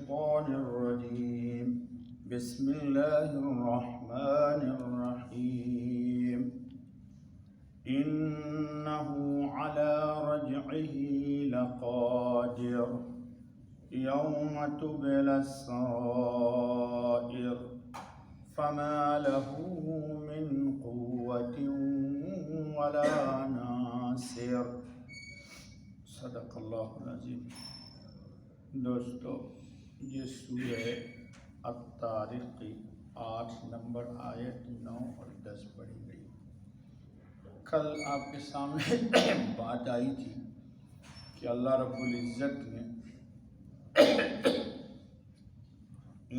الشيطان الرجيم بسم الله الرحمن الرحيم إنه على رجعه لقادر يوم تبلى السرائر فما له من قوة ولا ناصر صدق اللہ العظیم۔ دوستو، یہ سورہ الطارق کی 8 نمبر آیت 9 اور 10 پڑھی گئی۔ کل آپ کے سامنے بات آئی تھی کہ اللہ رب العزت نے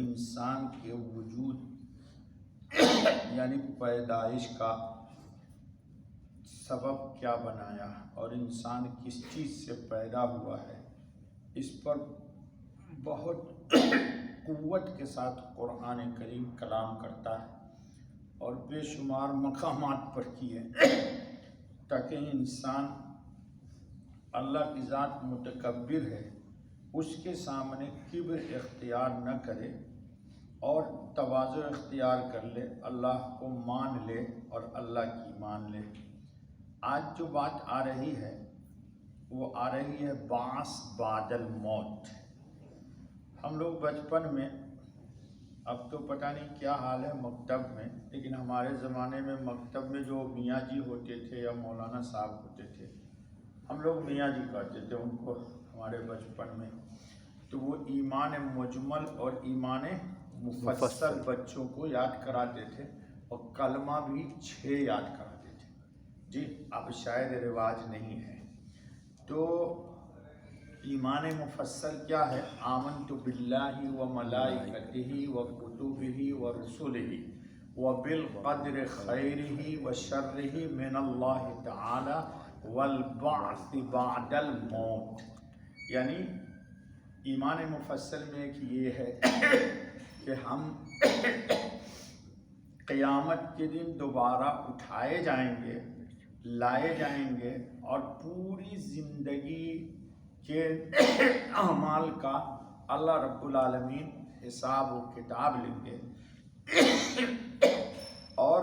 انسان کے وجود یعنی پیدائش کا سبب کیا بنایا اور انسان کس چیز سے پیدا ہوا ہے، اس پر بہت قوت کے ساتھ قرآن کریم کلام کرتا ہے اور بے شمار مقامات پر کیے تاکہ انسان اللہ کی ذات متکبر ہے، اس کے سامنے کبر اختیار نہ کرے اور تواضع اختیار کر لے، اللہ کو مان لے اور اللہ کی مان لے۔ آج جو بات آ رہی ہے وہ آ رہی ہے بعث بعد الموت۔ ہم لوگ بچپن میں، اب تو پتہ نہیں کیا حال ہے مکتب میں، لیکن ہمارے زمانے میں مکتب میں جو میاں جی ہوتے تھے یا مولانا صاحب ہوتے تھے، ہم لوگ میاں جی کہتے تھے ان کو ہمارے بچپن میں، تو وہ ایمان مجمل اور ایمان مفصل بچوں کو یاد کراتے تھے اور کلمہ بھی 6 یاد کراتے تھے۔ جی اب شاید رواج نہیں ہے۔ تو ایمان مفصل کیا ہے؟ آمنت باللہ و ملائکتہ و کتبہ و رسلہ و بالقدر خیرہ و شرہ من اللہ تعالی والبعث بعد الموت۔ یعنی ایمان مفصل میں ایک یہ ہے کہ ہم قیامت کے دن دوبارہ اٹھائے جائیں گے، لائے جائیں گے اور پوری زندگی کے اعمال کا اللہ رب العالمین حساب و کتاب لیں گے اور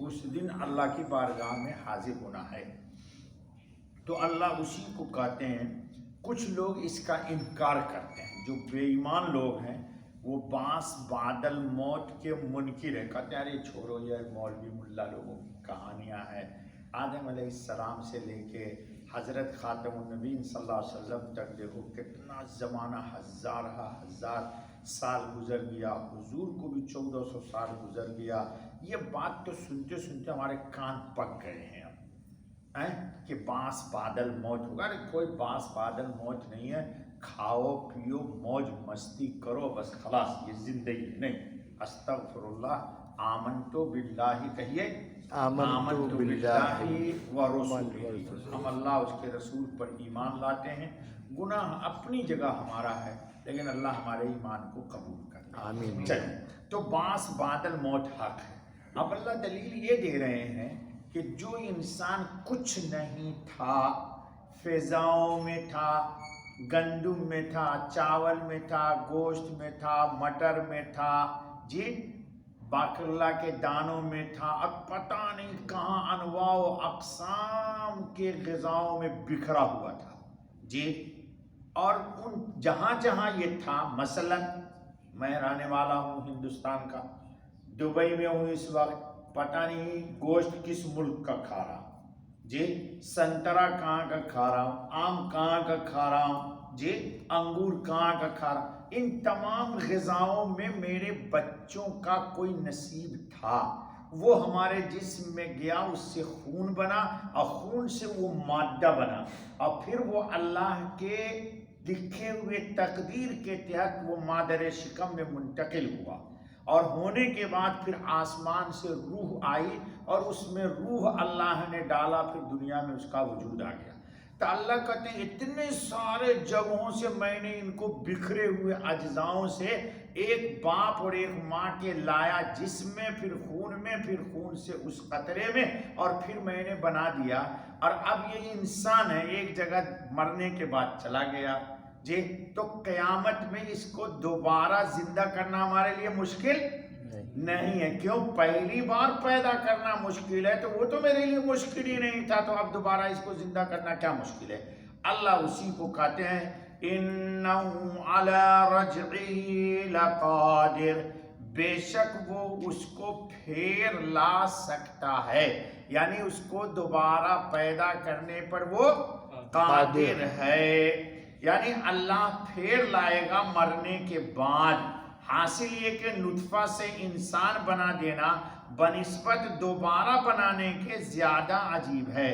اس دن اللہ کی بارگاہ میں حاضر ہونا ہے۔ تو اللہ اسی کو کہتے ہیں۔ کچھ لوگ اس کا انکار کرتے ہیں، جو بے ایمان لوگ ہیں وہ بعث بعد الموت کے منکر ہیں، کہتے ہیں ارے چھوڑو یہ مولوی ملا لوگوں کی کہانیاں ہیں۔ آدم علیہ السلام سے لے کے حضرت خاتم النبیین صلی اللہ علیہ وسلم تک دیکھو کتنا زمانہ، ہزار سال گزر گیا، حضور کو بھی 1400 سال گزر گیا۔ یہ بات تو سنتے سنتے ہمارے کان پک گئے ہیں اب کہ بعث بعد الموت ہوگا۔ ارے کوئی بعث بعد الموت نہیں ہے، کھاؤ پیو موج مستی کرو بس خلاص، یہ زندگی نہیں۔ استغفر اللہ، آمنتو باللہ کہیے، آمنتو باللہ و رسولہ، ہم اللہ اس کے رسول پر ایمان لاتے ہیں۔ گناہ اپنی جگہ ہمارا ہے لیکن اللہ ہمارے ایمان کو قبول کرتا ہے۔ آمین۔ چلیے، تو بعث بعد الموت حق ہے۔ اب اللہ دلیل یہ دے رہے ہیں کہ جو انسان کچھ نہیں تھا، فضاؤں میں تھا، گندم میں تھا، چاول میں تھا، گوشت میں تھا، مٹر میں تھا، جی باقلہ کے دانوں میں تھا، اب پتہ نہیں کہاں انواع و اقسام کے غذاؤں میں بکھرا ہوا تھا، جی اور ان جہاں جہاں یہ تھا، مثلا میں رہنے والا ہوں ہندوستان کا، دبئی میں ہوں اس وقت، پتہ نہیں گوشت کس ملک کا کھا رہا ہوں، جی سنترا کہاں کا کھا رہا ہوں، آم کہاں کا کھا رہا ہوں، جی انگور کہاں کا کھا رہا ہوں۔ ان تمام غذاؤں میں میرے بچوں کا کوئی نصیب تھا، وہ ہمارے جسم میں گیا، اس سے خون بنا اور خون سے وہ مادہ بنا اور پھر وہ اللہ کے لکھے ہوئے تقدیر کے تحت وہ مادر شکم میں منتقل ہوا اور ہونے کے بعد پھر آسمان سے روح آئی اور اس میں روح اللہ نے ڈالا، پھر دنیا میں اس کا وجود آ گیا۔ تو اللہ کہتے ہیں اتنے سارے جگہوں سے میں نے ان کو بکھرے ہوئے اجزاؤں سے ایک باپ اور ایک ماں کے لایا، جسم میں، پھر خون میں، پھر خون سے اس قطرے میں، اور پھر میں نے بنا دیا۔ اور اب یہ انسان ہے، ایک جگہ مرنے کے بعد چلا گیا، جی تو قیامت میں اس کو دوبارہ زندہ کرنا ہمارے لیے مشکل نہیں ہے. کیوں؟ پہلی بار پیدا کرنا مشکل ہے تو وہ تو میرے لیے مشکل ہی نہیں تھا، تو اب دوبارہ اس کو زندہ کرنا کیا مشکل ہے. اللہ اسی کو کہتے ہیں اِنَّهُ عَلَى رَجْعِهِ لَقَادِرٌ، بے شک وہ اس کو پھر لا سکتا ہے، یعنی اس کو دوبارہ پیدا کرنے پر وہ قادر ہے. یعنی اللہ پھر لائے گا مرنے کے بعد. حاصل یہ کہ نطفہ سے انسان بنا دینا بنسبت دوبارہ بنانے کے زیادہ عجیب ہے.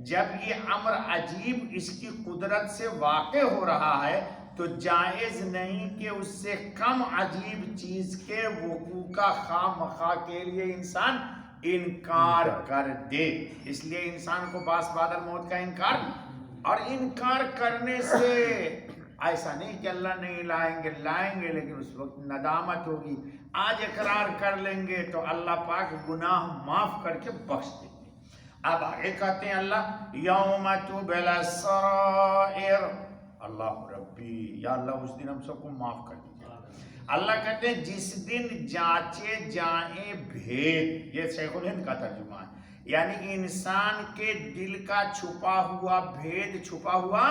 جب یہ امر عجیب اس کی قدرت سے واقع ہو رہا ہے تو جائز نہیں کہ اس سے کم عجیب چیز کے وقوع کا خواہ مخواہ کے لیے انسان انکار کر دے. اس لیے انسان کو باس بعد الموت کا انکار، اور انکار کرنے سے ایسا نہیں کہ اللہ نہیں لائیں گے لیکن اس وقت ندامت ہوگی. آج اقرار کر لیں گے تو اللہ پاک گناہ معاف کر کے بخش دیں گے. اب آگے کہتے ہیں اللہ یوم تبلی السرائر، اللہ ربی یا اللہ اس دن ہم سب کو معاف کر دیجیے. اللہ کہتے ہیں جس دن جانچے جائیں بھید، یہ شیخ الہند کا ترجمہ ہے، یعنی انسان کے دل کا چھپا ہوا بھید چھپا ہوا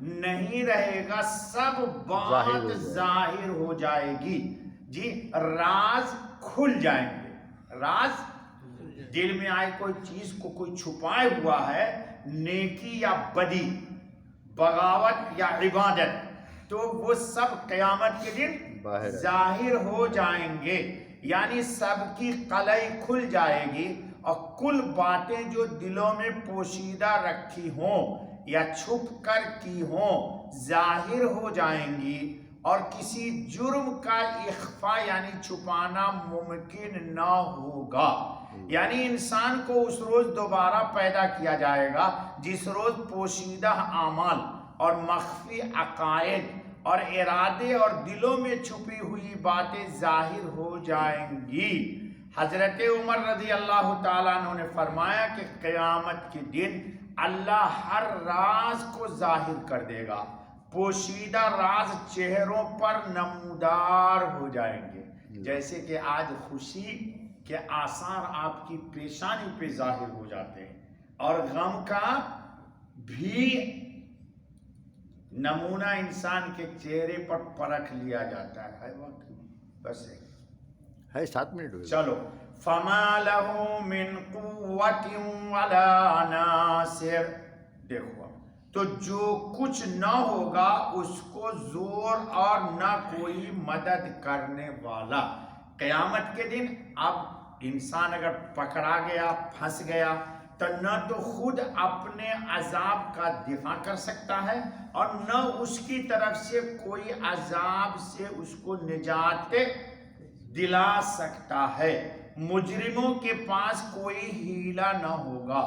نہیں رہے گا، سب بات ظاہر ہو جائے گی. جی راز کھل جائیں گے. راز دل میں آئے کوئی چیز کو کوئی چھپائے ہوا ہے، نیکی یا بدی، بغاوت یا عبادت، تو وہ سب قیامت کے دن ظاہر ہو جائیں گے. یعنی سب کی قلعی کھل جائے گی اور کل باتیں جو دلوں میں پوشیدہ رکھی ہوں یا چھپ کر کی ہوں ظاہر ہو جائیں گی، اور کسی جرم کا اخفا یعنی چھپانا ممکن نہ ہوگا. یعنی انسان کو اس روز دوبارہ پیدا کیا جائے گا جس روز پوشیدہ اعمال اور مخفی عقائد اور ارادے اور دلوں میں چھپی ہوئی باتیں ظاہر ہو جائیں گی. حضرت عمر رضی اللہ تعالیٰ عنہ نے فرمایا کہ قیامت کے دن اللہ ہر راز کو ظاہر کر دے گا، پوشیدہ راز چہروں پر نمودار ہو جائیں گے. جیسے کہ آج خوشی کے آثار آپ کی پیشانی پہ ظاہر ہو جاتے ہیں، اور غم کا بھی نمونہ انسان کے چہرے پر پرکھ لیا جاتا ہے. وقت بس ہے 7 منٹ ہوئے. چلو فَمَا لَهُ مِن قُوَّةٍ وَلَا نَاصِرٍ. دیکھو تو جو کچھ نہ ہوگا اس کو زور اور نہ کوئی مدد کرنے والا. قیامت کے دن اب انسان اگر پکڑا گیا پھنس گیا تو نہ تو خود اپنے عذاب کا دفاع کر سکتا ہے اور نہ اس کی طرف سے کوئی عذاب سے اس کو نجات دلا سکتا ہے. مجرموں کے پاس کوئی ہیلہ نہ ہوگا.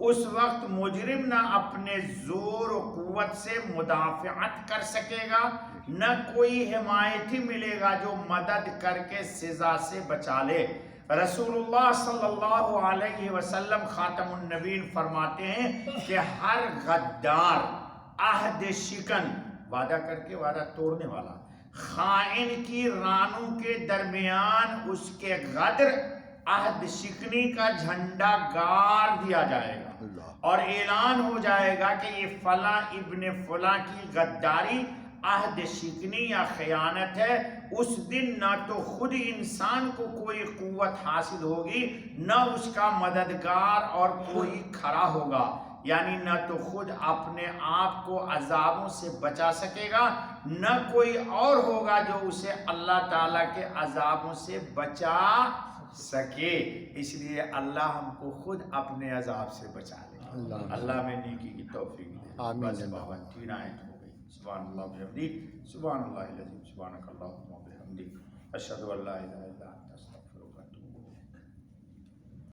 اس وقت مجرم نہ اپنے زور و قوت سے مدافعت کر سکے گا، نہ کوئی حمایتی ملے گا جو مدد کر کے سزا سے بچا لے. رسول اللہ صلی اللہ علیہ وسلم خاتم النبیین فرماتے ہیں کہ ہر غدار، عہد شکن، وعدہ کر کے وعدہ توڑنے والا، خائن کی رانوں کے درمیان اس کے غدر عہد شکنی کا جھنڈا گاڑ دیا جائے گا اور اعلان ہو جائے گا کہ یہ فلاں ابن فلاں کی غداری، عہد شکنی یا خیانت ہے. اس دن نہ تو خود انسان کو کوئی قوت حاصل ہوگی، نہ اس کا مددگار اور کوئی کھڑا ہوگا. یعنی نہ تو خود اپنے آپ کو عذابوں سے بچا سکے گا، نہ کوئی اور ہوگا جو اسے اللہ تعالیٰ کے عذابوں سے بچا سکے. اس لیے اللہ ہم کو خود اپنے عذاب سے بچا لے. اللہ میں نیکی کی توفیق دے. بس 3 آیت ہو گئی. سبحان اللہ بحمدہ، سبحان اللہ العظیم، سبحانک اللہم وبحمدک، اشہد ان لا الہ الا انت.